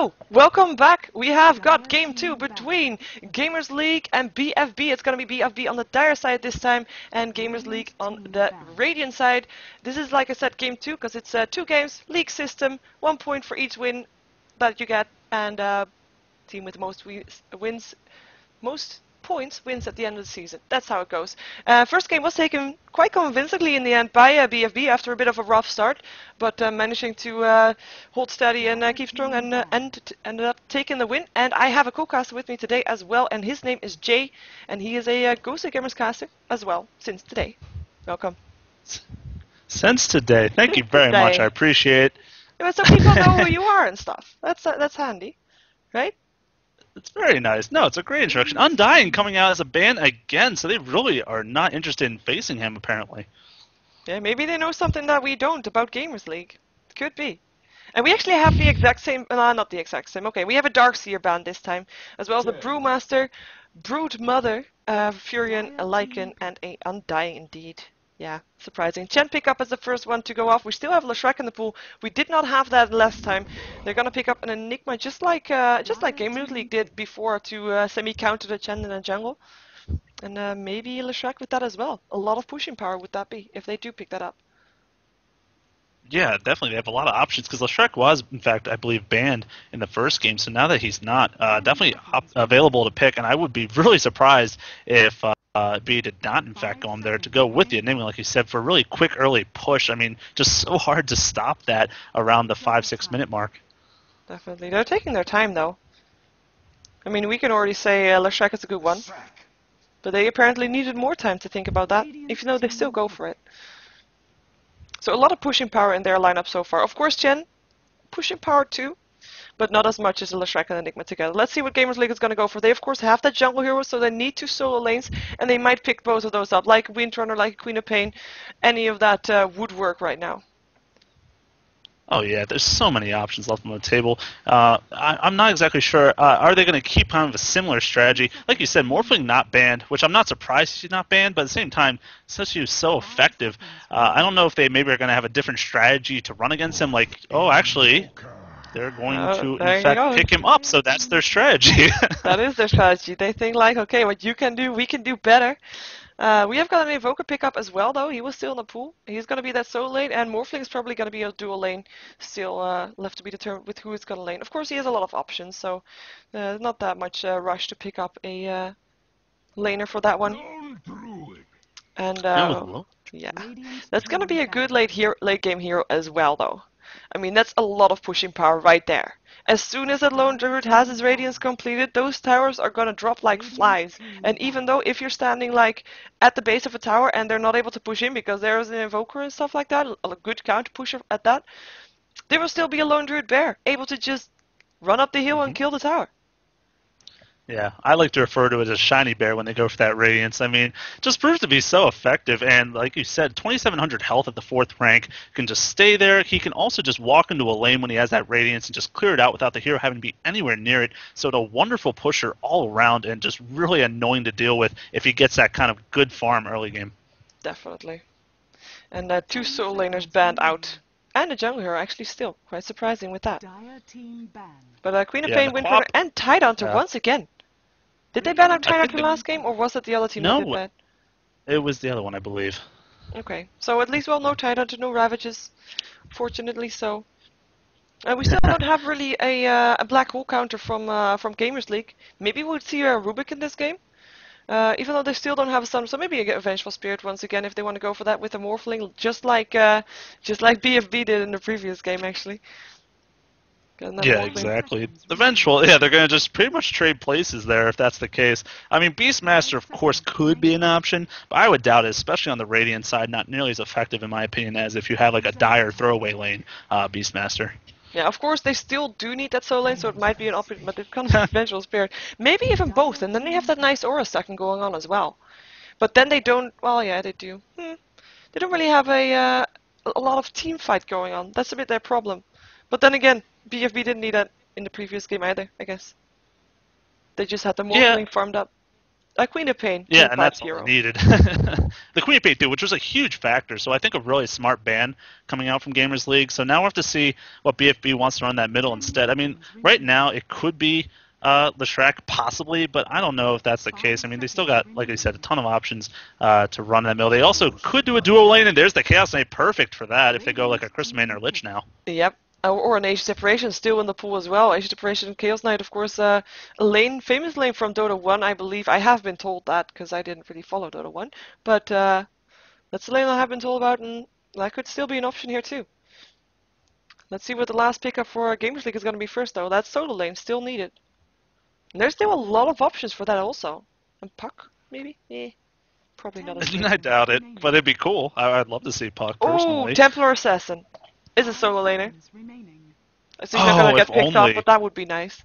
So, welcome back. We have got game 2 between Gamers League and BFB. It's going to be BFB on the Dire side this time and Gamers League on the Radiant side. This is, like I said, game 2 because it's 2 games, league system, 1 point for each win that you get, and team with the most points wins at the end of the season. That's how it goes. First game was taken quite convincingly in the end by BFB after a bit of a rough start, but managing to hold steady and keep strong and ended up taking the win. And I have a co-caster with me today as well, and his name is Jay, and he is a GosuLeague Gamers caster as well since today. Welcome. Since today. Thank you very much. I appreciate it. Yeah, so people know who you are and stuff. That's handy, right? It's very nice. No, it's a great introduction. Undying coming out as a band again, so they really are not interested in facing him, apparently. Yeah, maybe they know something that we don't about Gamers League. Could be. And we actually have the exact same, not the exact same, okay, we have a Darkseer band this time, as well as a Brewmaster, Brood Mother, Furion, a Lycan, and a Undying indeed. Yeah, surprising. Chen pick up as the first one to go off. We still have Leshrac in the pool. We did not have that last time. They're gonna pick up an Enigma just like Gamers League did before to semi-counter the Chen in the jungle. And maybe Leshrac with that as well. A lot of pushing power would that be if they do pick that up. Yeah, definitely. They have a lot of options because Leshrac was, in fact, I believe, banned in the first game. So now that he's not, definitely available to pick. And I would be really surprised if B did not, in fact, go on there to go with the Enigma, like you said, for a really quick early push. I mean, just so hard to stop that around the 5-6 minute mark. Definitely. They're taking their time, though. I mean, we can already say Leshrac is a good one. But they apparently needed more time to think about that, even though they still go for it. So a lot of pushing power in their lineup so far. Of course, Chen, pushing power too, but not as much as Leshrac and Enigma together. Let's see what Gamers League is going to go for. They, of course, have that jungle hero, so they need 2 solo lanes, and they might pick both of those up, like Windrunner, like Queen of Pain. Any of that would work right now. Oh yeah, there's so many options left on the table. I'm not exactly sure. Are they going to keep kind of a similar strategy? Like you said, Morphling not banned, which I'm not surprised he's not banned, but at the same time, since he was so effective, I don't know if they maybe are going to have a different strategy to run against him. Like, oh, actually, they're going to, in fact, pick him up, so that's their strategy. That is their strategy. They think like, okay, what you can do, we can do better. We have got an Evoker pickup as well, though. He was still in the pool. He's going to be that solo lane, and Morphling is probably going to be a dual lane. Still left to be determined with who is going to lane. Of course, he has a lot of options, so not that much rush to pick up a laner for that one. And yeah, that's going to be a good late game hero as well, though. I mean, that's a lot of pushing power right there. As soon as that lone druid has his radiance completed, those towers are gonna drop like flies. And even though if you're standing like at the base of a tower and they're not able to push in because there is an invoker and stuff like that, a good counter pusher at that, there will still be a lone druid bear able to just run up the hill and kill the tower. Yeah, I like to refer to it as shiny bear when they go for that radiance. I mean, just proves to be so effective. And like you said, 2,700 health at the 4th rank, can just stay there. He can also just walk into a lane when he has that radiance and just clear it out without the hero having to be anywhere near it. So a wonderful pusher all around and just really annoying to deal with if he gets that kind of good farm early game. Definitely. And 2 solo laners banned out. And a jungle hero, actually, still quite surprising with that. But Queen of Pain, Windrunner, and Tidehunter once again. Did they ban out Tidehunter last game, or was it the other team that did that? It was the other one, I believe. Okay, so at least, well, no Tidehunter, no Ravages, fortunately so. We still don't have really a black hole counter from Gamers League. Maybe we'll see a Rubik in this game, even though they still don't have a Sun. So maybe a Vengeful Spirit once again if they want to go for that with a Morphling, just like BFB did in the previous game, actually. Yeah, exactly. Eventually, yeah, they're going to just pretty much trade places there if that's the case. I mean, Beastmaster, of course, could be an option, but I would doubt it, especially on the Radiant side, not nearly as effective, in my opinion, as if you have like a dire throwaway lane Beastmaster. Yeah, of course, they still do need that solo lane, so it might be an option, but it comes with Vengeful Spirit. Maybe even both, and then they have that nice aura stacking going on as well. But then they don't, well, yeah, they do. They don't really have a lot of team fight going on. That's a bit their problem. But then again, BFB didn't need that in the previous game either, I guess. They just had the Morphling farmed up. Queen of Pain. Yeah, Team and 5 that's all hero. they needed. The Queen of Pain, too, which was a huge factor. So I think a really smart ban coming out from Gamers League. So now we'll have to see what BFB wants to run that middle instead. I mean, right now it could be Leshrac possibly, but I don't know if that's the case. I mean, they still got, like I said, a ton of options to run that middle. They also could do a duo lane, and there's the Chaos Knight perfect for that if they go like a Chris Main or Lich now. Yep. Or an Age Separation still in the pool as well. Age Separation Chaos Knight, of course, a lane, famous lane from Dota 1, I believe. I have been told that because I didn't really follow Dota 1. But that's the lane I have been told about, and that could still be an option here too. Let's see what the last pickup for Gamers League is going to be first, though. That solo lane still needed. And there's still a lot of options for that also. And Puck, maybe? Probably not as good. I doubt it, but it'd be cool. I'd love to see Puck Oh, personally. Templar Assassin is a solo laner. So he's not going to get picked up, but that would be nice.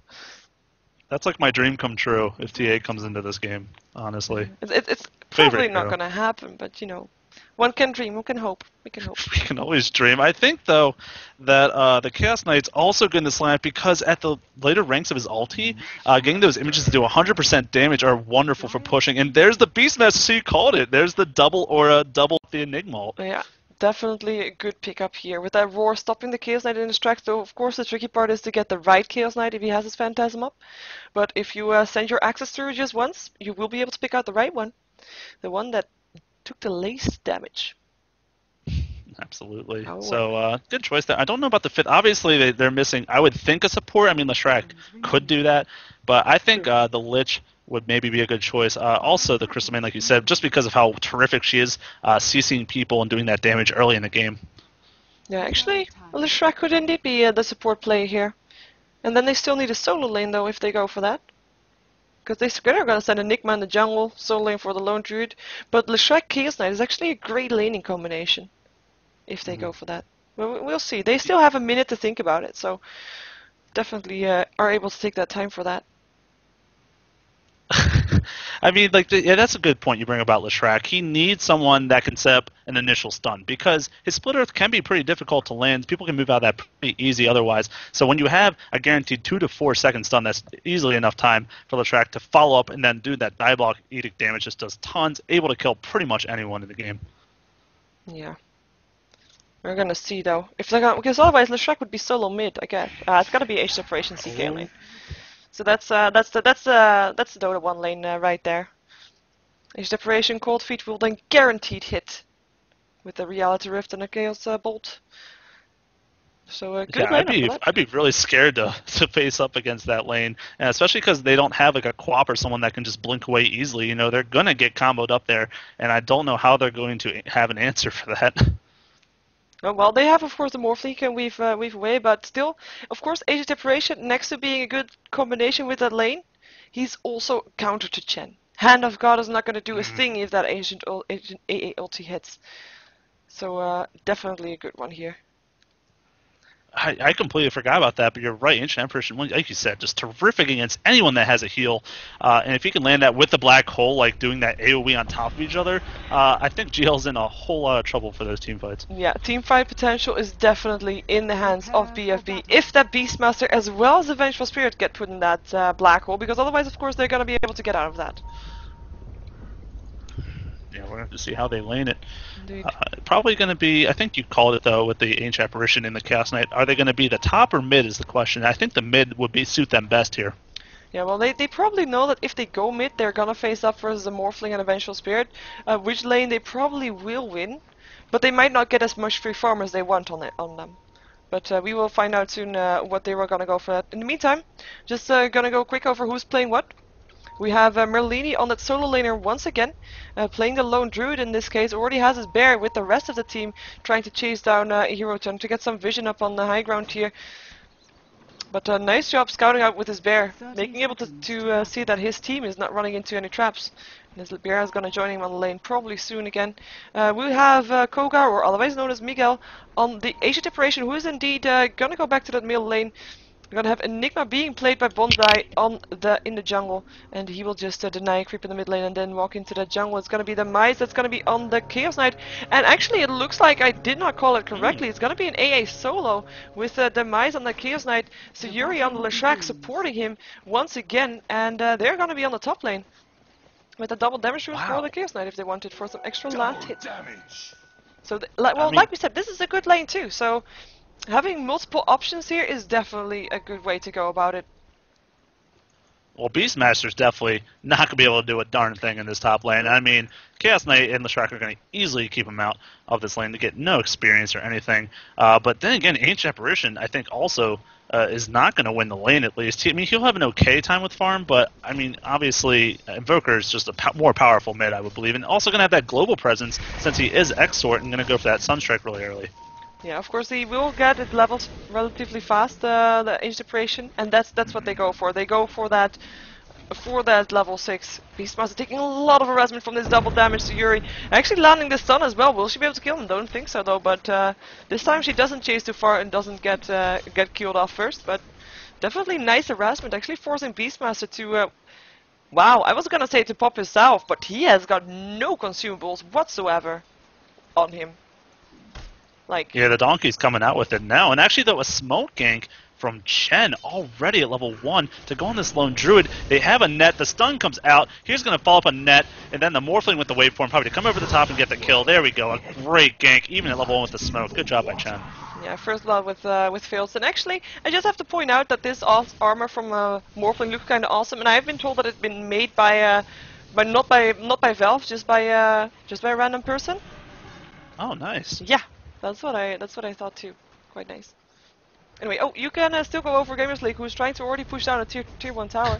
That's like my dream come true if TA comes into this game, honestly. It's probably not going to happen, but you know, one can dream, one can hope. We can hope. We can always dream. I think, though, that the Chaos Knight's also good in this lineup because at the later ranks of his ulti, getting those images to do 100% damage are wonderful for pushing. And there's the Beastmaster, so you called it. There's the double aura, double the Enigma. Yeah. Definitely a good pickup here. With that Roar stopping the Chaos Knight in his tracks, though of course the tricky part is to get the right Chaos Knight if he has his Phantasm up. But if you send your access through just once, you will be able to pick out the right one. The one that took the least damage. Absolutely. So, good choice there. I don't know about the fit. Obviously, they're missing, I would think, a support. I mean, Leshrac could do that. But I think the Lich would maybe be a good choice. Also, the Crystal Main, like you said, just because of how terrific she is, CCing people and doing that damage early in the game. Yeah, actually, Leshrac could indeed be the support play here. And then they still need a solo lane, though, if they go for that. Because they're going to send Enigma in the jungle, solo lane for the Lone Druid. But Leshrac Chaos Knight is actually a great laning combination, if they go for that. Well, we'll see. They still have a minute to think about it, so definitely are able to take that time for that. I mean, like, yeah, that's a good point you bring about Leshrac. He needs someone that can set up an initial stun because his split earth can be pretty difficult to land. People can move out of that pretty easy otherwise. So when you have a guaranteed 2 to 4 second stun, that's easily enough time for Leshrac to follow up and then do that diabolic edict damage. Just does tons, able to kill pretty much anyone in the game. Yeah. We're gonna see though if they're gonna, because otherwise Leshrac would be solo mid. I guess it's gotta be Age Separation CK lane. So that's the Dota 1 lane right there. Age Separation Cold Feet will then guaranteed hit with the Reality Rift and a Chaos Bolt. So good lane. I'd be really scared to face up against that lane, and especially because they don't have like a Quap or someone that can just blink away easily. You know, they're gonna get comboed up there, and I don't know how they're going to have an answer for that. Oh, well, they have, of course, the Morphling can weave away, but still, of course, Age of Separation, next to being a good combination with that lane, he's also counter to Chen. Hand of God is not going to do a thing if that Ancient AA ulti hits. So, definitely a good one here. I completely forgot about that, but you're right. Ancient Emperor, like you said, just terrific against anyone that has a heal. And if you can land that with the black hole, like doing that AoE on top of each other, I think GL's in a whole lot of trouble for those team fights. Yeah, team fight potential is definitely in the hands of BFB. If that Beastmaster as well as the Vengeful Spirit get put in that black hole, because otherwise, of course, they're going to be able to get out of that. Yeah, we're going to have to see how they lane it. Indeed. Probably going to be, I think you called it though, with the Ancient Apparition and the Chaos Knight. Are they going to be the top or mid is the question. I think the mid would suit them best here. Yeah, well, they probably know that if they go mid, they're going to face up versus a Morphling and a Vengeful Spirit, which lane they probably will win, but they might not get as much free farm as they want on them. But we will find out soon what they were going to go for that. In the meantime, just going to go quick over who's playing what. We have Merlini on that solo laner once again, playing the Lone Druid in this case, already has his bear with the rest of the team trying to chase down Hero Ton to get some vision up on the high ground here. But nice job scouting out with his bear, making able to see that his team is not running into any traps. And his bear is going to join him on the lane probably soon again. We have Kogar, or otherwise known as Miguel, on the Ancient Separation, who is indeed going to go back to that middle lane. We're gonna have Enigma being played by Bonsai in the jungle, and he will just deny creep in the mid lane and then walk into the jungle. It's gonna be the Mice that's gonna be on the Chaos Knight, and actually it looks like I did not call it correctly. It's gonna be an AA solo with the Mice on the Chaos Knight, Sayuri on the Leshrac supporting him once again, and they're gonna be on the top lane. with a double damage boost for Wow. the Chaos Knight if they wanted for some extra last hit. Damage. So, I mean, like we said, this is a good lane too. So, having multiple options here is definitely a good way to go about it. well, Beastmaster's definitely not going to be able to do a darn thing in this top lane. I mean, Chaos Knight and Leshrac are going to easily keep him out of this lane to get no experience or anything. But then again, Ancient Apparition, I think, also is not going to win the lane at least. I mean, he'll have an okay time with farm, but, I mean, obviously, Invoker is just a more powerful mid, I would believe, and also going to have that global presence since he is Exort and going to go for that Sunstrike really early. Yeah, of course he will get it leveled relatively fast, the Ancient Apparition, and that's what they go for. They go for that level 6. Beastmaster taking a lot of harassment from this double damage to Yuri. Actually landing the stun as well. Will she be able to kill him? Don't think so though, but this time she doesn't chase too far and doesn't get killed off first, but definitely nice harassment, actually forcing Beastmaster to wow, I was gonna say to pop himself, but he has got no consumables whatsoever on him. Like, Yeah, the Donkey's coming out with it now. And actually, though, a smoke gank from Chen already at level 1 to go on this lone druid. They have a net. The stun comes out. Here's going to follow up a net. And then the Morphling with the waveform probably to come over the top and get the kill. There we go. A great gank, even at level 1 with the smoke. Good job by Chen. yeah, first blood with Fields. And actually, I just have to point out that this armor from Morphling looks kind of awesome. And I've been told that it's been made by not by Valve, just by a random person. Oh, nice. Yeah, that's what I thought too. Quite nice. Anyway, oh, you can still go over Gamers League, who's trying to already push down a tier 1 tower.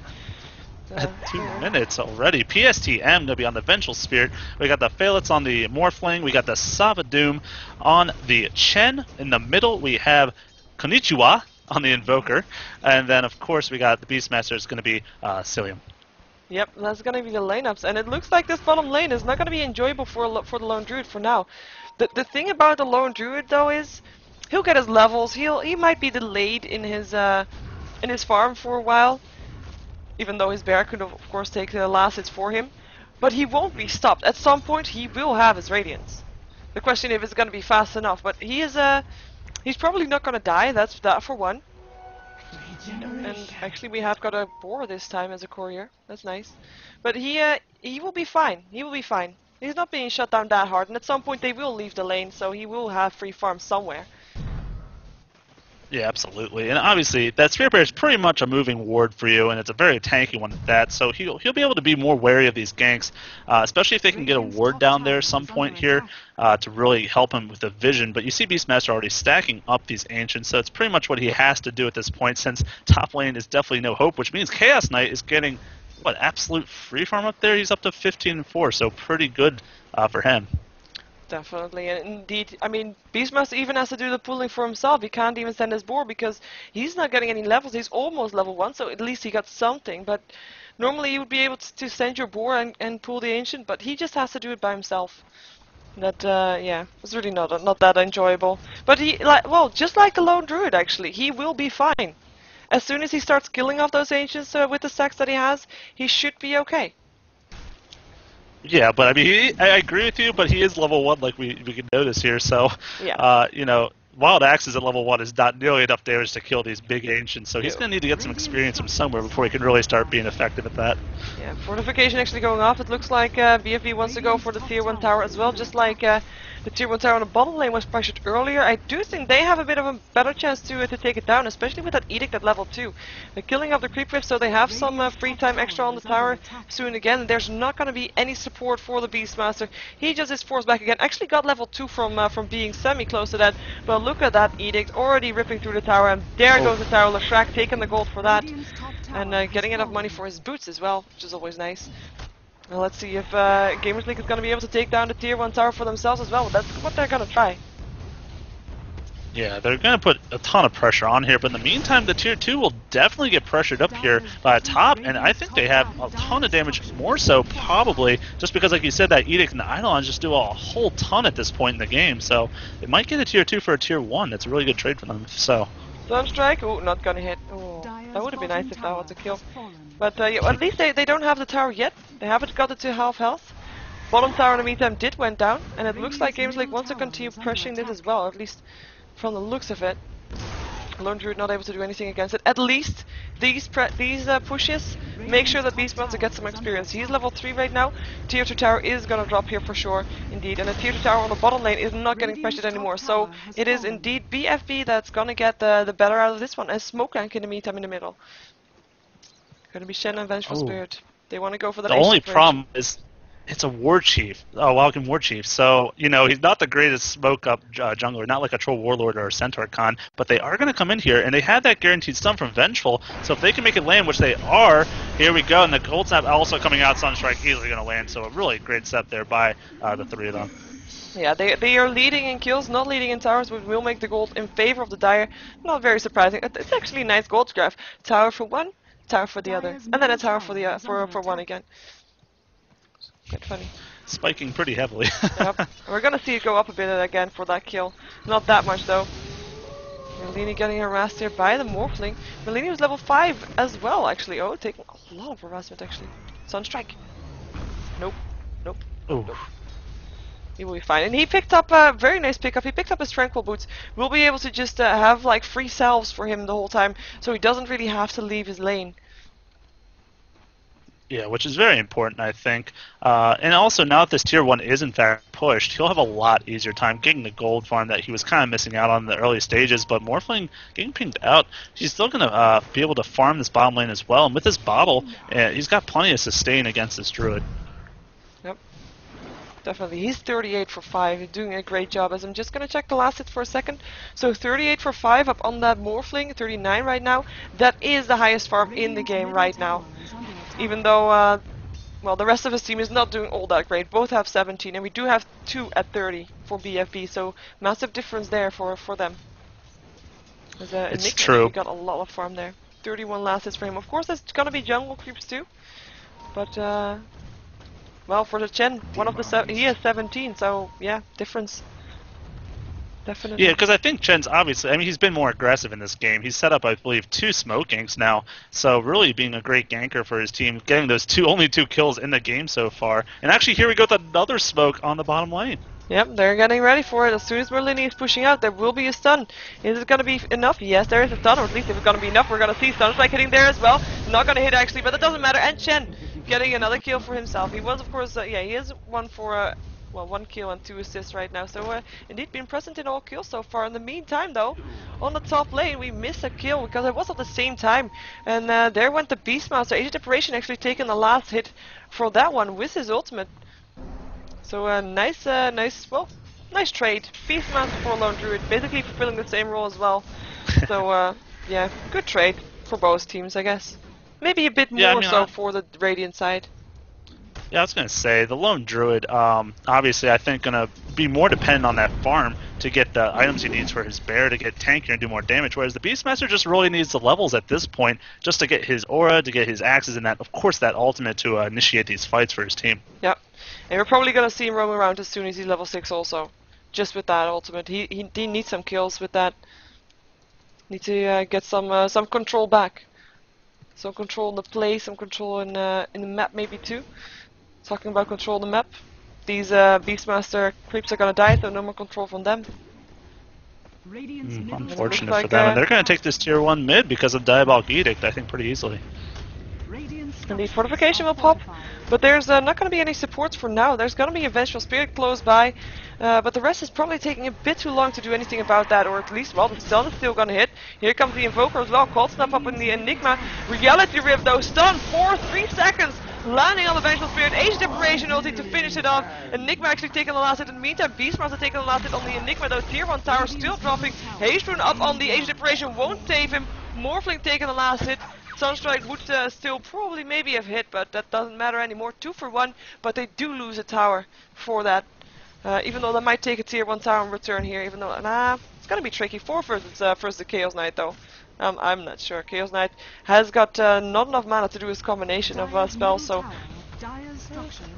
At 2 minutes already. PSTM going to be on the Vengeful Spirit. We got the Phalix on the Morphling. We got the Savadoom on the Chen. In the middle, we have Konnichiwa on the Invoker. And then, of course, we got the Beastmaster is going to be Cillium. Yep, that's going to be the lineups, and it looks like this bottom lane is not going to be enjoyable for the Lone Druid for now. The thing about the Lone Druid though is he'll get his levels. He might be delayed in his farm for a while, even though his bear could of course take the last hits for him. But he won't be stopped. At some point, he will have his Radiance. The question if it's going to be fast enough. But he's probably not going to die. That's that for one. And actually, we have got a boar this time as a courier. That's nice. But he will be fine. He will be fine. He's not being shut down that hard, and at some point they will leave the lane, so he will have free farm somewhere. Yeah, absolutely. And obviously, that Spear Bear is pretty much a moving ward for you, and it's a very tanky one at that, so he'll be able to be more wary of these ganks, especially if they can get a ward down there at some point here to really help him with the vision. But you see Beastmaster already stacking up these Ancients, so it's pretty much what he has to do at this point, since top lane is definitely no hope, which means Chaos Knight is getting, what, absolute free farm up there? He's up to 15-4, so pretty good for him. Definitely, and indeed, I mean, Beastmaster even has to do the pulling for himself. He can't even send his boar because he's not getting any levels. He's almost level 1, so at least he got something. But normally you would be able to send your boar and pull the Ancient, but he just has to do it by himself. That, yeah, it's really not that enjoyable. But he, just like the Lone Druid, actually, he will be fine. As soon as he starts killing off those Ancients with the stacks that he has, he should be okay. Yeah, but I mean, I agree with you, but he is level 1, like we can notice here. So, yeah. you know, Wild Axes at level 1 is not nearly enough damage to kill these big Ancients, so he's going to need to get some experience from somewhere before he can really start being effective at that. Yeah, fortification actually going off. It looks like BFB wants to go for the tier 1 tower as well, just like the tier 1 tower on the bottom lane was pressured earlier. I do think they have a bit of a better chance to take it down, especially with that edict at level 2. The killing of the creep whip, so they have some free time extra on the tower soon again. There's not going to be any support for the Beastmaster. He just is forced back again. Actually got level 2 from being semi-close to that, but look at that edict already ripping through the tower, and there goes the tower. Leshrac taking the gold for that, and getting enough money for his boots as well, which is always nice. Well, let's see if Gamers League is going to be able to take down the tier 1 tower for themselves as well. That's what they're going to try. Yeah, they're going to put a ton of pressure on here, but in the meantime, the tier 2 will definitely get pressured up here by top, and I think they have a ton of damage, more so probably, just because, like you said, that edict and the Eidolons just do a whole ton at this point in the game, so they might get a tier 2 for a tier 1. That's a really good trade for them, so... Sunstrike? Oh, not gonna hit. Oh, that would have been nice if that was a kill. But yeah, at least they don't have the tower yet. They haven't got it to half health. Bottom tower in the meantime did went down, and it looks like Gamers League wants to continue pressuring this as well, at least from the looks of it. Lone Druid not able to do anything against it. At least these pushes make sure that Beastmaster gets some experience. He's level 3 right now. Tier 2 tower is gonna drop here for sure, indeed. And the Tier 2 tower on the bottom lane is not getting pressured anymore. So it is indeed BFB that's gonna get the better out of this one. And Smoke Rank in the meantime in the middle. Gonna be Shen and Vengeful Spirit. They want to go for the The only problem is it's a War Chief, a Welcome War Chief. So, you know, he's not the greatest smoke-up jungler, not like a Troll Warlord or a Centaur Khan, but they are going to come in here, and they had that guaranteed stun from Vengeful, so if they can make it land, which they are, here we go, and the Cold Snap also coming out, Sunstrike easily going to land, so a really great step there by the three of them. Yeah, they are leading in kills, not leading in towers, but will make the gold in favor of the Dire. Not very surprising. It's actually a nice gold graph. Tower for one, tower for the other, and then a tower for the for one again. Quite funny. Spiking pretty heavily. Yep. We're gonna see it go up a bit again for that kill. Not that much though. Merlini getting harassed here by the Morphling. Merlini was level 5 as well actually. Oh, taking a lot of harassment actually. Sunstrike. Nope. Nope. Ooh. Nope. He will be fine. And he picked up a very nice pickup. He picked up his Tranquil Boots. We'll be able to just have like free salves for him the whole time, so he doesn't really have to leave his lane. Yeah, which is very important, I think. And also, now that this Tier 1 is in fact pushed, he'll have a lot easier time getting the gold farm that he was kind of missing out on in the early stages. But Morphling getting pinged out, he's still going to be able to farm this bottom lane as well. And with his bottle, he's got plenty of sustain against this Druid. Yep. Definitely. He's 38 for 5. He's doing a great job. As I'm just going to check the last hit for a second. So 38 for 5 up on that Morphling. 39 right now. That is the highest farm in the game right now. Even though, well, the rest of his team is not doing all that great. Both have 17, and we do have 2 at 30 for BFB, so massive difference there for them. It's Nick true. got a lot of farm there. 31 last hits for him. Of course, there's gonna be jungle creeps too, but well, for the Chen, one of the he has 17, so yeah, difference. Definitely. Yeah, because I think Chen's obviously, I mean, he's been more aggressive in this game. He's set up, I believe, 2 smoke ganks now, so really being a great ganker for his team, getting those only 2 kills in the game so far. And actually, here we go with another smoke on the bottom lane. Yep, they're getting ready for it. As soon as Merlini is pushing out, there will be a stun. Is it going to be enough? Yes, there is a stun, or at least if it's going to be enough, we're going to see Sunstrike hitting there as well. Not going to hit actually, but that doesn't matter. And Chen getting another kill for himself. He was, of course, yeah, he is one for... well, 1 kill and 2 assists right now, so indeed been present in all kills so far. In the meantime though, on the top lane we missed a kill because it was at the same time, and there went the Beastmaster. Age of Deprivation actually taking the last hit for that one with his ultimate. So nice trade. Beastmaster for Lone Druid, basically fulfilling the same role as well. So yeah, good trade for both teams, I guess. Maybe a bit more so for the Radiant side. Yeah, I was going to say, the Lone Druid, obviously, I think, going to be more dependent on that farm to get the items he needs for his bear to get tankier and do more damage, whereas the Beastmaster just really needs the levels at this point just to get his aura, to get his axes, and that, of course, that ultimate to initiate these fights for his team. Yep. And we're probably going to see him roam around as soon as he's level 6 also. Just with that ultimate. He needs some kills with that. Need to get some control back. Some control in the play, some control in the map maybe too. Talking about control the map, these Beastmaster creeps are gonna die, so no more control from them. Unfortunate for them, and they're gonna take this tier 1 mid because of Diabolic Edict, I think, pretty easily. Indeed, Fortification will pop, but there's not gonna be any supports for now. There's gonna be a Vengeful Spirit close by, but the rest is probably taking a bit too long to do anything about that, or at least, well, the stun is still gonna hit. Here comes the Invoker as well, Cold Snap up in the Enigma. Reality Rift though, stun for 3 seconds. Landing on the Vengeful Spirit, Age Deprivation ulti to finish it off. Enigma actually taking the last hit. In the meantime, Beastmaster taking the last hit on the Enigma, though Tier 1 tower still dropping. Hastrun up on the Age Deprivation, won't save him. Morphling taking the last hit. Sunstrike would still probably maybe have hit, but that doesn't matter anymore. 2 for 1, but they do lose a tower for that. Even though they might take a Tier 1 tower in return here, even though, it's gonna be tricky. 4 versus the Chaos Knight though. I'm not sure. Chaos Knight has got not enough mana to do his combination of spells, so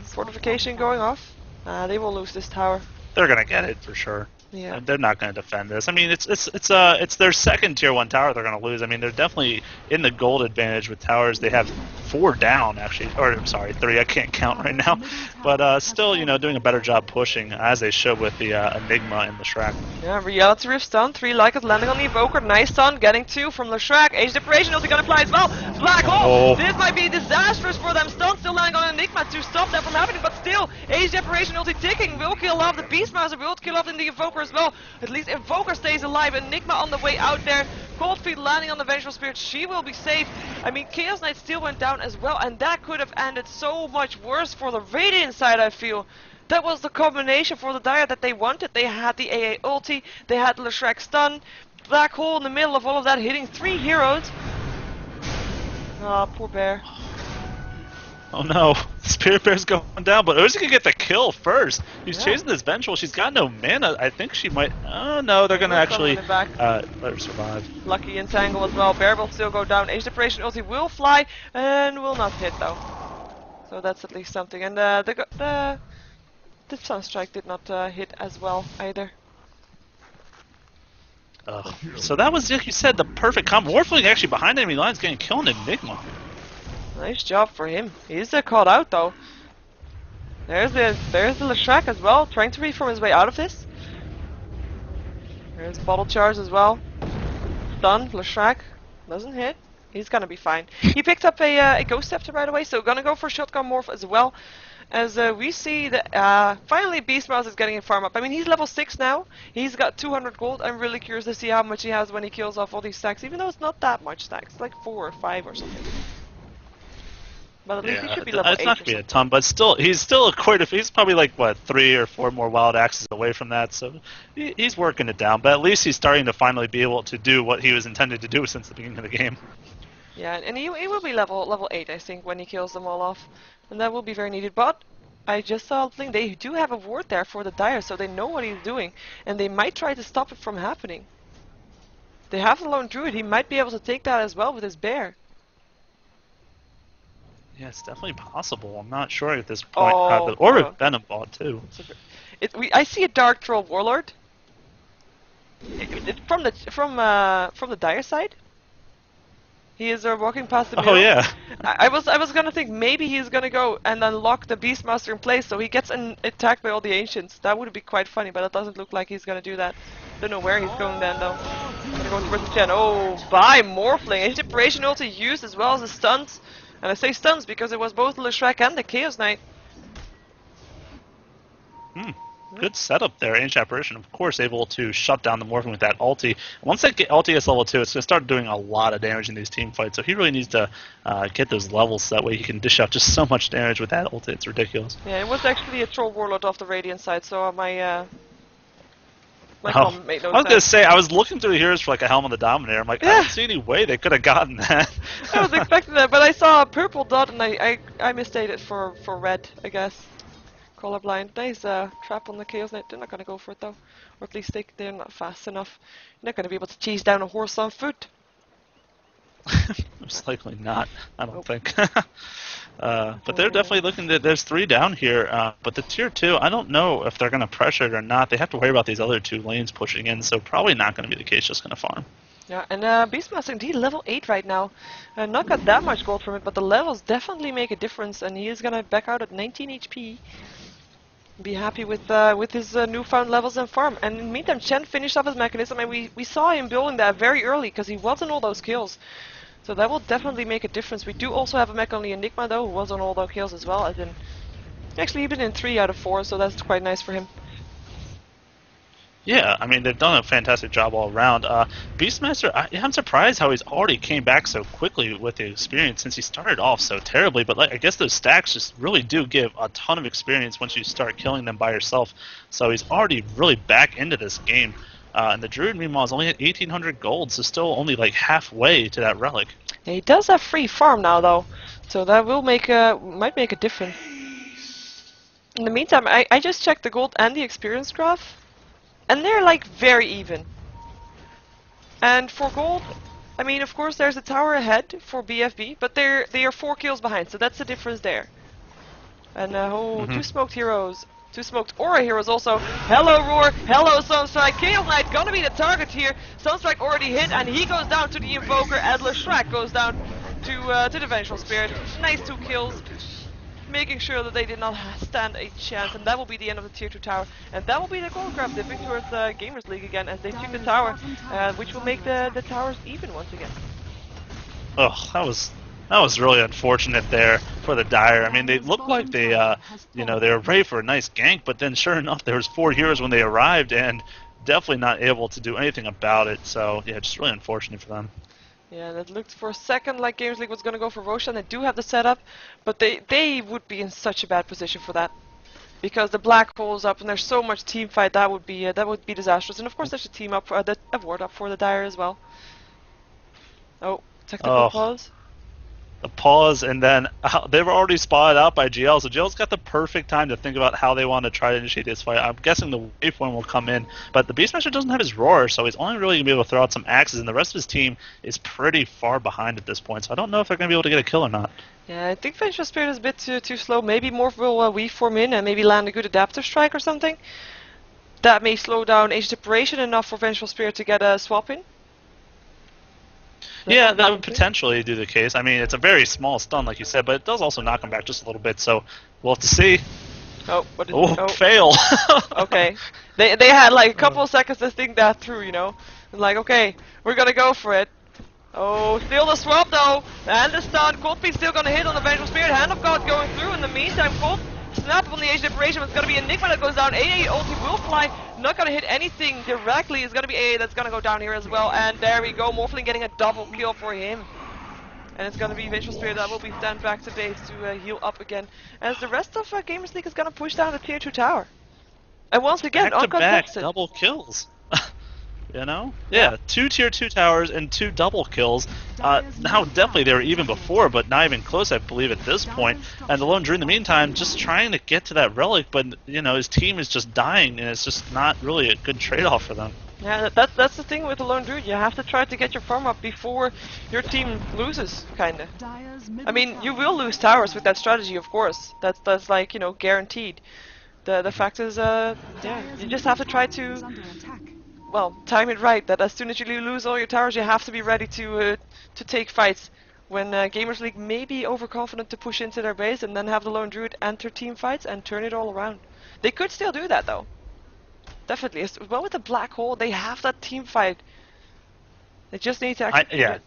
Fortification going off. They will lose this tower. They're gonna get it for sure. Yeah. They're not going to defend this. I mean, it's their second tier 1 tower they're going to lose. I mean, they're definitely in the gold advantage with towers. They have 4 down actually, or I'm sorry, 3. I can't count right now, but still, you know, doing a better job pushing as they should with the Enigma and the Shrek. Yeah, Reality Rift stun, 3 like it, landing on the Evoker, nice stun, getting 2 from the Shrek. Age Deprivation ulti gonna apply as well. Black hole! Oh. This might be disastrous for them. Stun still landing on Enigma to stop that from happening, but still, Age Separation ulti ticking. Will kill off the Beastmaster, will kill off in the Invoker as well. At least Invoker stays alive. Enigma on the way out there. Cold Feet landing on the Vengeful Spirit. She will be safe. I mean, Chaos Knight still went down as well, and that could have ended so much worse for the Radiant side, I feel. That was the combination for the Dire that they wanted. They had the AA ulti, they had Leshrac stun, Black Hole in the middle of all of that, hitting 3 heroes. Oh, poor Bear. Oh no, Spirit Bear's going down, but Uzi can get the kill first. He's chasing this Vengeful. She's got no mana. I think she might. Oh no, they're gonna actually let her survive. Lucky Entangle as well. Bear will still go down. Age Separation ulti will fly and will not hit though. So that's at least something. And the Sunstrike did not hit as well either. So that was, like you said, the perfect combo. Morphling actually behind enemy lines getting killed in Enigma. Nice job for him. He's caught out though. There's the Leshrac as well, trying to reform his way out of this. There's Bottle Charge as well. Stun, Leshrac doesn't hit. He's gonna be fine. He picked up a Ghost Scepter right away, so gonna go for Shotgun Morph as well. As we see that finally Beastmaster is getting a farm up. I mean, he's level 6 now. He's got 200 gold. I'm really curious to see how much he has when he kills off all these stacks, even though it's not that much stacks. It's like 4 or 5 or something. But at least he should be level 8. It's not gonna be a ton, but still, he's still quite a. He's probably like what 3 or 4 more wild axes away from that, so he's working it down. But at least he's starting to finally be able to do what he was intended to do since the beginning of the game. Yeah, and he will be level 8, I think, when he kills them all off, and that will be very needed. But I just saw a thing. They do have a ward there for the Dire, so they know what he's doing, and they might try to stop it from happening. They have the Lone Druid. He might be able to take that as well with his Bear. Yeah, it's definitely possible. I'm not sure at this point. Or with Venom bot too. I see a Dark Troll Warlord. From the Dire side. He is walking past the middle. Oh yeah. I was gonna think maybe he's gonna go and then lock the Beastmaster in place so he gets attacked by all the Ancients. That would be quite funny, but it doesn't look like he's gonna do that. Don't know where he's going then though. Gonna go towards the Chen. Oh, by Morphling. His Separation ulti used as well as the stuns. And I say stuns because it was both the Leshrac and the Chaos Knight. Good setup there. Ancient Apparition, of course, able to shut down the Morphing with that ulti. Once that ulti gets level 2, it's going to start doing a lot of damage in these team fights. So he really needs to get those levels so that way he can dish out just so much damage with that ulti. It's ridiculous. Yeah, it was actually a Troll Warlord off the Radiant side, so my comment made no sense. I was going to say, I was looking through the heroes for like a Helm of the Dominator. I'm like, I don't see any way they could have gotten that. I was expecting that, but I saw a purple dot and I misstated for red, I guess. Colorblind. Nice trap on the Chaos Knight. They're not going to go for it though. Or at least they're not fast enough. You're not going to be able to chase down a horse on foot. Most likely not, I don't think. But they're definitely looking to, there's 3 down here, but the tier 2, I don't know if they're going to pressure it or not. They have to worry about these other 2 lanes pushing in, so probably not going to be the case, just going to farm. Yeah, and Beastmaster indeed level 8 right now. Not got that much gold from it, but the levels definitely make a difference, and he is going to back out at 19 HP. Be happy with his newfound levels and farm. And in the meantime, Chen finished off his mechanism, and we saw him building that very early because he was on all those kills. So that will definitely make a difference. We do also have a mech on the Enigma though, who was on all those kills as well. Actually, he's been in 3 out of 4, so that's quite nice for him. Yeah, I mean, they've done a fantastic job all around. Beastmaster, I'm surprised how he's already came back so quickly with the experience since he started off so terribly, but I guess those stacks just really do give a ton of experience once you start killing them by yourself. So he's already really back into this game. And the Druid, meanwhile, is only at 1,800 gold, so still only like halfway to that relic. Yeah, he does have free farm now, though, so that will might make a difference. In the meantime, I just checked the gold and the experience graph. And they're like very even. And for gold, I mean, of course, there's a tower ahead for BFB, but they are 4 kills behind, so that's the difference there. And 2 smoked heroes, 2 smoked aura heroes also. Hello Roar, hello Sunstrike. Chaos Knight gonna be the target here. Sunstrike already hit, and he goes down to the Invoker. And Leshrac goes down to the Vengeful Spirit. Nice 2 kills. Making sure that they did not stand a chance, and that will be the end of the tier 2 tower, and that will be the gold grab dipping towards Gamers League again as they took the tower, which will make the towers even once again. Oh, that was That was really unfortunate there for the Dire. I mean, they looked like they were ready for a nice gank, but then sure enough, there was 4 heroes when they arrived, and definitely not able to do anything about it. So yeah, just really unfortunate for them. Yeah, that looked for a second like GamersLeague was going to go for Roshan. They do have the setup, but they would be in such a bad position for that. Because the black hole's up and there's so much team fight, that would be disastrous. And of course there's a team up, a ward up for the Dire as well. Oh, technical Oh, pause. the pause, and then they were already spotted out by GL, so GL's got the perfect time to think about how they want to try to initiate this fight. I'm guessing the wave one will come in, but the Beastmaster doesn't have his roar, so he's only really going to be able to throw out some axes, and the rest of his team is pretty far behind at this point, so I don't know if they're going to be able to get a kill or not. Yeah, I think Vengeful Spirit is a bit too slow. Maybe Morph will weave form in and maybe land a good adapter strike or something. That may slow down Age Separation enough for Vengeful Spirit to get a swap in. Yeah, that would potentially do the case. I mean, it's a very small stun, like you said, but it does also knock him back just a little bit, so we'll have to see. Oh, what is Oh, fail! Okay. They had like a couple of seconds to think that through, you know? Like, okay, we're gonna go for it. Oh, still the swap though! And the stun. Coldbeat's still gonna hit on the Vengeful Spirit. Hand of God going through. In the meantime, Cold snap on the Age Separation. It's gonna be Enigma that goes down. AA ulti will fly. Not gonna hit anything directly. It's gonna be AA that's gonna go down here as well. And there we go. Morphling getting a double kill for him. And it's gonna be Vengeful Spirit that will be stand back to base to heal up again. As the rest of GamersLeague is gonna push down the tier 2 tower. And once again, Back-to-back uncontested. double kills. You know? Yeah, 2 tier 2 towers and 2 double kills. Now, definitely they were even before, but not even close, I believe, at this point. And the Lone Druid, in the meantime, just trying to get to that relic, but, you know, his team is just dying, and it's just not really a good trade-off for them. Yeah, that's the thing with the Lone Druid. You have to try to get your farm up before your team loses, kinda. I mean, you will lose towers with that strategy, of course. That's like, you know, guaranteed. The fact is, yeah, you just have to try to, well, time it right. That as soon as you lose all your towers, you have to be ready to take fights. When GamersLeague may be overconfident to push into their base and then have the Lone Druid enter team fights and turn it all around. They could still do that though. Definitely. As well with the black hole, they have that team fight. They just need to actually. Yeah.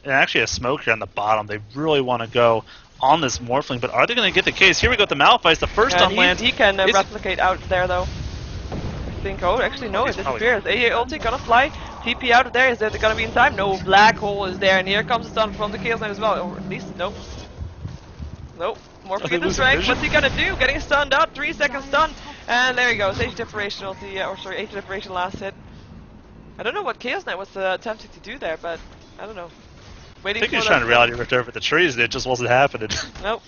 And actually a smoke here on the bottom. They really want to go on this Morphling, but are they going to get the case? Here we go with the Malphite. The first on land. He can replicate out there though. I think. Oh, actually no, it disappears. AA ulti gonna fly. TP out of there. Is that gonna be in time? No. Black hole is there, and here comes the stun from the Chaos Knight as well. Or at least nope. Nope. Morphling into strength. What's he gonna do? Getting stunned out. 3 second stun. And there he goes. Age Separation ulti, Age Separation last hit. I don't know what Chaos Knight was attempting to do there, but I don't know. I think he was trying to reality rift over the trees, and it just wasn't happening. Nope.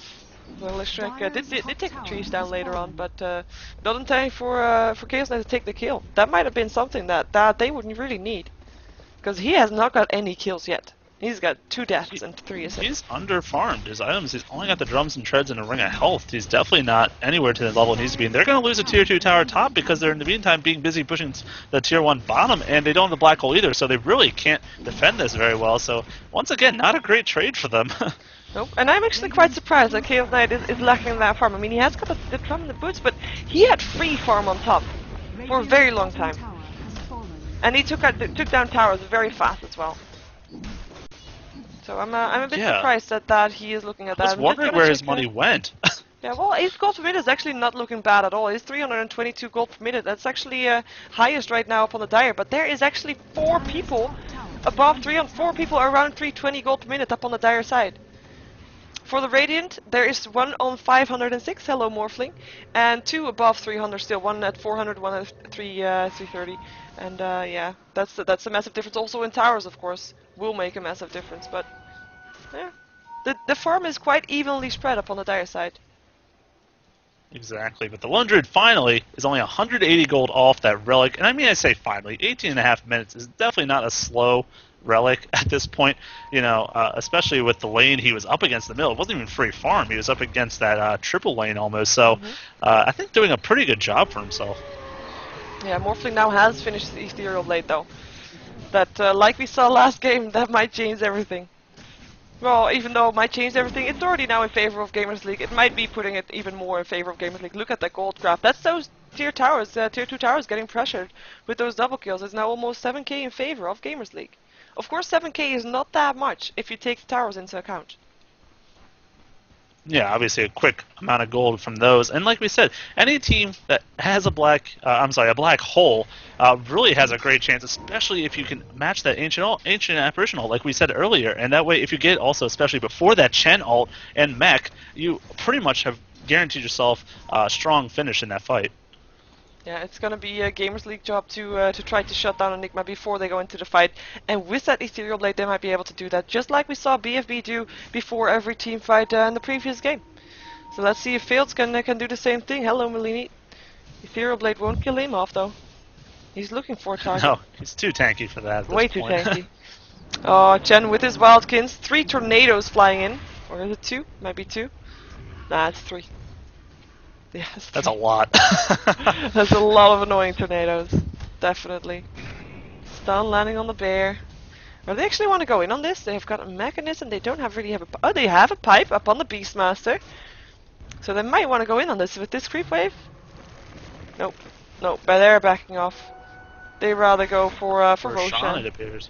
Well, Shrek did take the trees down later on, but not in time for Chaos Knight to take the kill. That might have been something that they wouldn't really need, because he has not got any kills yet. He's got 2 deaths and 3 assists. He's under-farmed. His items, he's only got the drums and treads and a ring of health. He's definitely not anywhere to the level he needs to be. And they're going to lose a tier 2 tower top because they're in the meantime being busy pushing the tier 1 bottom, and they don't have the black hole either, so they really can't defend this very well. So, once again, not a great trade for them. Nope. And I'm actually quite surprised that Chaos Knight is lacking that farm. I mean, he has got the drum and the boots, but he had free farm on top for a very long time. And he took down towers very fast as well. So I'm a bit surprised that he is looking at that. I was wondering where his money went. Yeah, well, his gold per minute is actually not looking bad at all. He's 322 gold per minute. That's actually highest right now up on the Dire. But there is actually 4 people above 300. 4 people around 320 gold per minute up on the Dire side. For the Radiant, there is 1 on 506. Hello, Morphling, and 2 above 300 still. 1 at 400, 1 at 330. And yeah, that's a massive difference. Also in towers, of course, will make a massive difference. But yeah, the farm is quite evenly spread up on the Dire side. Exactly, but the Lone Druid finally is only 180 gold off that relic, and I mean I say finally, 18.5 minutes is definitely not a slow relic at this point, you know, especially with the lane he was up against in the middle. It wasn't even free farm, he was up against that triple lane almost, so I think doing a pretty good job for himself. Yeah, Morphling now has finished the Ethereal Blade though. That, like we saw last game, that might change everything. Well, even though it might change everything, it's already now in favor of GamersLeague. It might be putting it even more in favor of GamersLeague. Look at that gold graph. That's those tier towers, tier 2 towers getting pressured with those double kills. It's now almost 7k in favor of GamersLeague. Of course, 7k is not that much if you take the towers into account. Yeah, obviously a quick amount of gold from those, and like we said, any team that has a black hole, really has a great chance, especially if you can match that ancient apparition ult, like we said earlier. And that way, if you get also, especially before that Chen ult and mech, you pretty much have guaranteed yourself a strong finish in that fight. Yeah, it's gonna be a Gamers League job to try to shut down Enigma before they go into the fight, and with that Ethereal Blade they might be able to do that, just like we saw BFB do before every team fight in the previous game. So let's see if Fields can do the same thing. Hello, Melini. Ethereal Blade won't kill him off though. He's looking for a target. No, he's too tanky for that. At Way this too point. tanky. Oh, Chen with his Wildkins, 3 tornadoes flying in, or is it 2? Might be 2. Nah, it's 3. Yeah, That's a lot. That's a lot of annoying tornadoes. Definitely. Stun landing on the bear. Or they actually want to go in on this. They have got a mechanism. They don't have a... Oh, they have a pipe up on the Beastmaster. So they might want to go in on this with this creep wave. Nope. Nope. But they're backing off. They rather go for Roshan. It appears.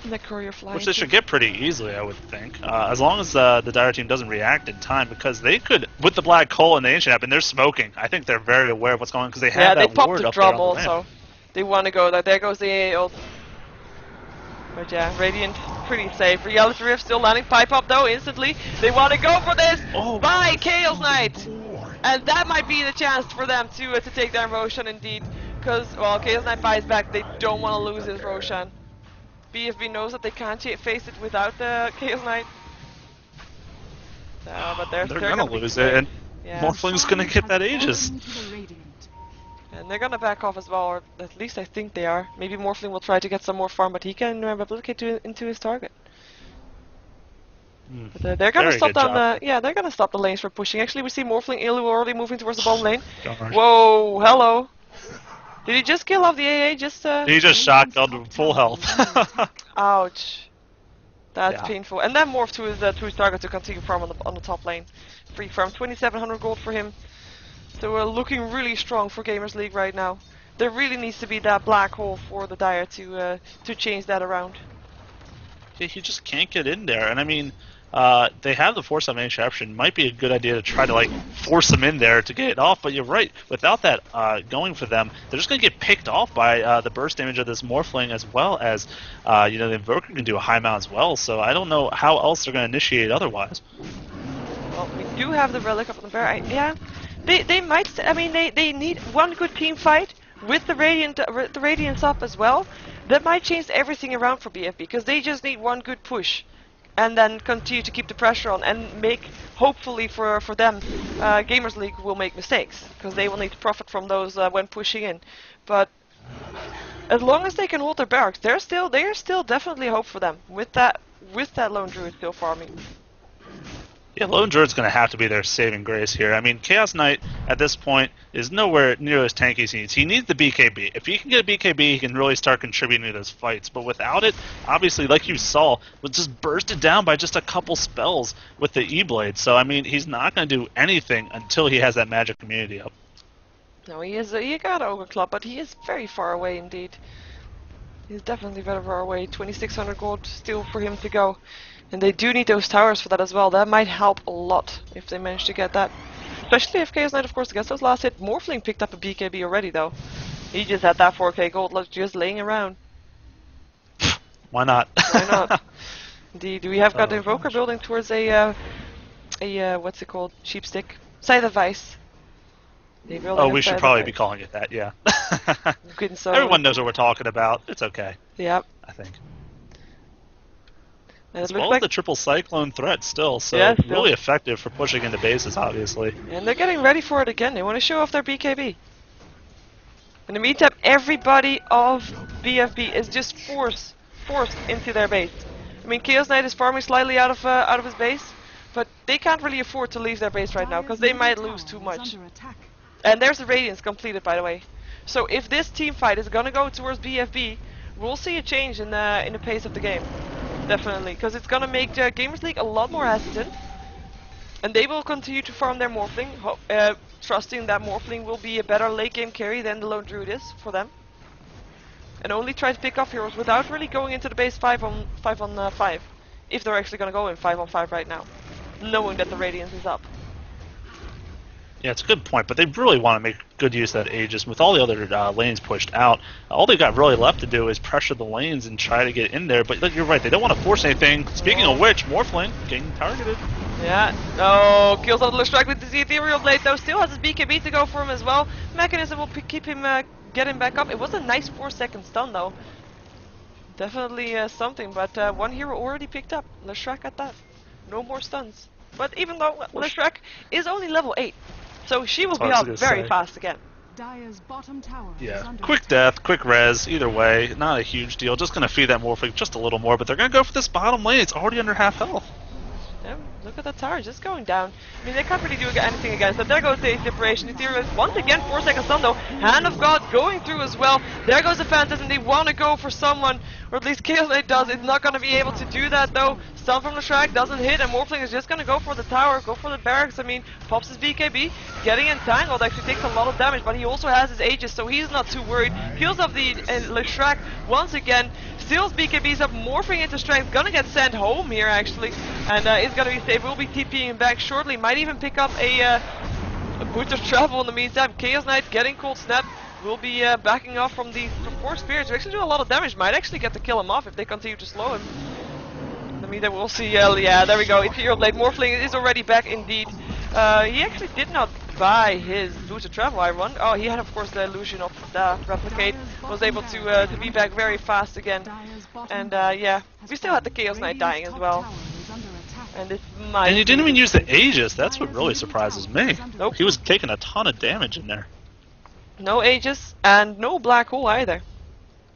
And the courier flying. Which they should get pretty easily, I would think, as long as the Dire team doesn't react in time, because they could, with the black hole and the ancient app, and they're smoking. I think they're very aware of what's going on because they have that they popped ward the up there drum on the also. ramp. They want to go there. There goes the AA ult. But yeah, Radiant pretty safe. Reality Rift still landing pipe up though instantly. They want to go for this by Chaos Knight, and that might be the chance for them to take down Roshan indeed. Because well, Chaos Knight buys back. They don't want to lose his Roshan. BFB knows that they can't face it without the Chaos Knight. So, but they're gonna lose it, and Morphling's gonna get that Aegis. And they're gonna back off as well, or at least I think they are. Maybe Morphling will try to get some more farm, but he can replicate into his target. But they're gonna stop down the they're gonna stop the lanes from pushing. Actually, we see Morphling Ilu already moving towards the bottom lane. Whoa, hello. Did he just kill off the AA? He just shotgunned to full health. Ouch. That's painful. And then morph to his target to continue farm on the top lane. Free farm, 2,700 gold for him. So we're looking really strong for Gamers League right now. There really needs to be that black hole for the Dire to change that around. Yeah, he just can't get in there, and I mean, they have the force on interruption. Might be a good idea to try to like force them in there to get it off. But you're right. Without that going for them, they're just going to get picked off by the burst damage of this Morphling, as well as the Invoker can do a high mount as well. So I don't know how else they're going to initiate otherwise. Well, we do have the relic up on the bear. They might. I mean, they need one good team fight with the Radiance up as well. That might change everything around for BFB, because they just need one good push. And then continue to keep the pressure on and make, hopefully for them, Gamers League will make mistakes, because they will need to profit from those when pushing in. But as long as they can hold their barracks, there's still definitely hope for them with that Lone Druid still farming. Yeah, Lone Druid's going to have to be their saving grace here. I mean, Chaos Knight at this point is nowhere near as tanky as he needs. He needs the BKB. If he can get a BKB, he can really start contributing to those fights. But without it, obviously, like you saw, was just bursted down by just a couple spells with the E-Blade. So, I mean, he's not going to do anything until he has that magic community up. No, he got Ogre Club, but he is very far away indeed. He's definitely very far away. 2,600 gold still for him to go. And they do need those towers for that as well. That might help a lot if they manage to get that. Especially if Chaos Knight, of course, gets those last hit. Morphling picked up a BKB already, though. He just had that 4k gold just laying around. Why not? Why not? Indeed, we have got Invoker building towards a what's it called? Sheepstick. Scythe of Vice. We should probably be calling it that, yeah. Everyone knows what we're talking about. It's okay. Yep. I think. And as well as the triple cyclone threat still, so really effective for pushing into bases, obviously. And they're getting ready for it again. They want to show off their BKB. In the meantime, everybody of BFB is just forced into their base. I mean, Chaos Knight is farming slightly out of his base, but they can't really afford to leave their base right now because they might lose too much. And there's the Radiance completed, by the way. So if this team fight is gonna go towards BFB, we'll see a change in the pace of the game. Definitely, because it's gonna make Gamers League a lot more hesitant, and they will continue to farm their Morphling, trusting that Morphling will be a better late game carry than the Lone Druid is for them. and only try to pick off heroes without really going into the base 5 on 5, if they're actually going to go in 5 on 5 right now, knowing that the Radiance is up. Yeah, it's a good point, but they really want to make good use of that Aegis. With all the other lanes pushed out, all they've got really left to do is pressure the lanes and try to get in there. But look, you're right, they don't want to force anything. Speaking of which, Morphling getting targeted. Yeah, oh, kills off the Leshrac with the Ethereal Blade though, still has his BKB to go for him as well. Mechanism will keep him, get him back up. It was a nice 4-second stun though. Definitely something, but one hero already picked up. Leshrac at that. No more stuns. But even though Leshrac is only level 8, so she will be up very fast again. Dire's bottom tower Yeah, quick death, quick res, either way, not a huge deal. Just going to feed that Morphling just a little more, but they're going to go for this bottom lane. It's already under half health. Yeah, look at the tower just going down. I mean, they can't really do anything against it. There goes the separation. Ethereal once again 4-second stun though. Hand of God going through as well. There goes the Phantasm. They want to go for someone, or at least Chaos Knight does. It's not going to be able to do that though. Stun from the Shrek doesn't hit, and Morphling is just going to go for the tower, go for the barracks. I mean, pops his BKB, getting entangled. Actually takes a lot of damage, but he also has his Aegis, so he's not too worried. Kills off the Leshrac once again. Steals BKBs up, morphing into strength, gonna get sent home here actually, and is gonna be safe. Will be TPing him back shortly. Might even pick up a boot of travel in the meantime. Chaos Knight getting cold snap. Will be backing off from the 4 spirits. Who actually do a lot of damage. Might actually get to kill him off if they continue to slow him. In the meantime, we'll see. Yeah, there we go. Ethereal Blade Morphling is already back indeed. He actually did not buy his boot of travel, I run. Oh, he had of course the illusion of the replicate. Was able to be back very fast again. And yeah, we still had the Chaos Knight dying as well. And it might. And he didn't even use the Aegis. That's what really surprises me. Nope. He was taking a ton of damage in there. No Aegis and no black hole either.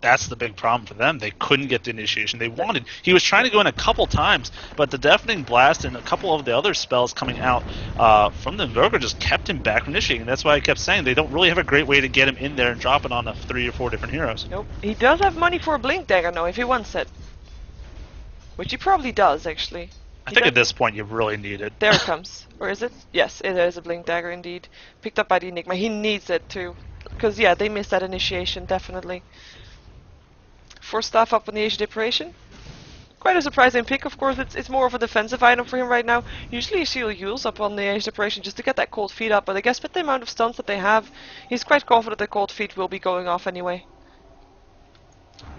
That's the big problem for them. They couldn't get the initiation they wanted. He was trying to go in a couple times, but the Deafening Blast and a couple of the other spells coming out from the Invoker just kept him back from initiating. That's why I kept saying they don't really have a great way to get him in there and drop it on 3 or 4 different heroes. Nope. He does have money for a Blink Dagger now if he wants it. Which he probably does actually. I think at this point you really need it. There it comes. Or is it? Yes, it is a Blink Dagger indeed. Picked up by the Enigma. He needs it too. Because yeah, they missed that initiation, definitely. 4 staff up on the Age of Deprivation. Quite a surprising pick, of course. It's more of a defensive item for him right now. Usually you see Yules up on the Age of Deprivation just to get that cold feet up, but I guess with the amount of stuns that they have, he's quite confident that cold feet will be going off anyway.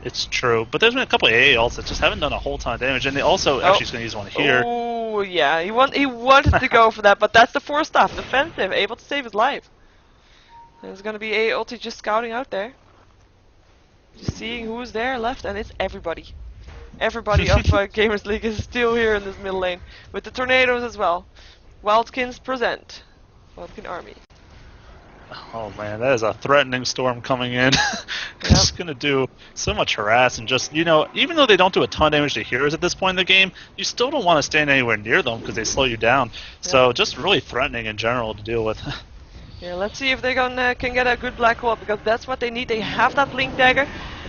It's true, but there's been a couple of AA ults that just haven't done a whole ton of damage, and they also actually going to use one here. Oh yeah, he wanted to go for that, but that's the 4 staff, defensive, able to save his life. There's going to be AA ulti just scouting out there. Just seeing who's there left, and it's everybody. Everybody of Gamers League is still here in this middle lane. With the tornadoes as well. Wildskins present. Wildkin army. Oh man, that is a threatening storm coming in. It's going to do so much harass, and just, you know, even though they don't do a ton of damage to heroes at this point in the game, you still don't want to stand anywhere near them because they slow you down. So just really threatening in general to deal with. Yeah, let's see if they can get a good black hole, because that's what they need. They have that Blink Dagger,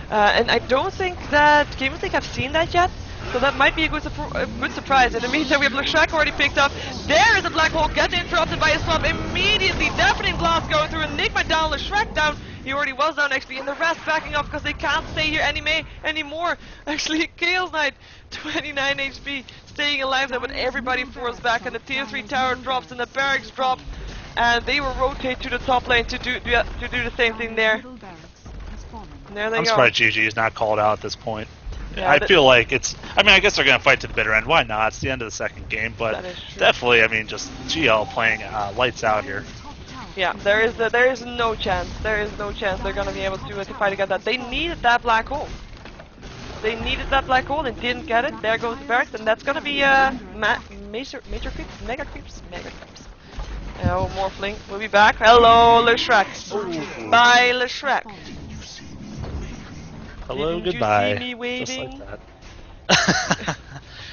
and I don't think that Gamers League have seen that yet, so that might be a good surprise. In the meantime, we have Leshrac already picked up. There is a black hole, gets interrupted by a swap immediately. Deafening Blast going through, Enigma down, Leshrac down. He already was down XP, and the rest backing up because they can't stay here anymore. Actually, Chaos Knight, 29 HP, staying alive there, but everybody forced back, and the tier 3 tower drops, and the barracks drop. And they will rotate to the top lane to do the same thing there. And there they I'm go. surprised GG is not called out at this point. Yeah, I feel like it's... I mean, I guess they're going to fight to the bitter end. Why not? It's the end of the second game, but definitely, I mean, just GL playing lights out here. Yeah, there is no chance. There is no chance they're going to be able to fight against that. They needed that black hole. They needed that black hole and didn't get it. There goes the barracks, and that's going to be major creeps, mega creeps. Oh, Morphling will be back. Hello, Leshrac. Bye, Leshrac. Hello, Didn't goodbye. You see me waving? Just like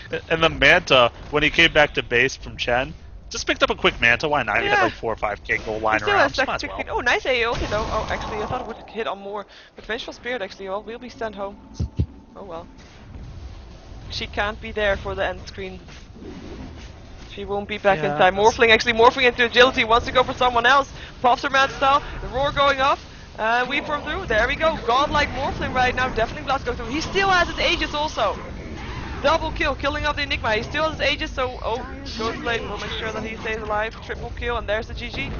that. And the Manta, when he came back to base from Chen, just picked up a quick Manta. Why not? He had like 4 or 5k gold lying around. Might as well. Oh, nice AO ulti though. Oh, actually, I thought it would hit on more. But Vengeful Spirit actually will be sent home. Oh well. She can't be there for the end screen. She won't be back in time. Morphling actually morphing into agility, wants to go for someone else. Pops her mad style, the roar going off. We from through. There we go. Godlike Morphling right now. Definitely Blast go through. He still has his Aegis also. Double kill, killing off the Enigma. He still has his Aegis, so GosuLeague will make sure that he stays alive. Triple kill, and there's the GG.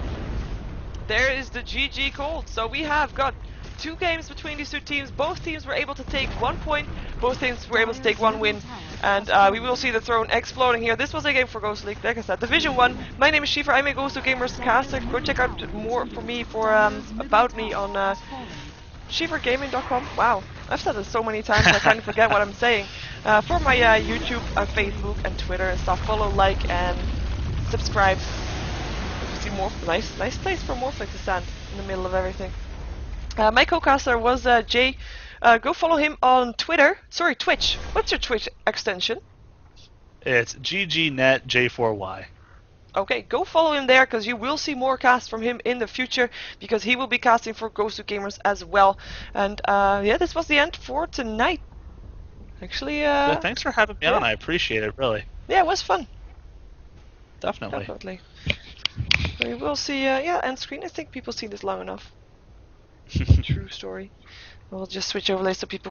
There is the GG called. So we have got 2 games between these 2 teams. Both teams were able to take 1 point. Both teams were able to take 1 win. And we will see the throne exploding here. This was a game for GosuLeague, like I said. Division 1. My name is Sheever. I'm a GosuGamers caster. Go check out more for me about me on SheeverGaming.com. Wow, I've said it so many times I kind of forget what I'm saying. For my YouTube, Facebook, and Twitter and stuff. Follow, like, and subscribe. You see more nice place for Morphling to stand in the middle of everything. My co-caster was Jay. Go follow him on Twitter. Sorry, Twitch. What's your Twitch extension? It's ggnet J4y. Okay, go follow him there because you will see more casts from him in the future because he will be casting for GosuGamers as well. And yeah, this was the end for tonight. Actually, yeah, thanks for having me on. I appreciate it, really. Yeah, it was fun. Definitely. We will see. Yeah, end screen. I think people see this long enough. True story. We'll just switch overlays so people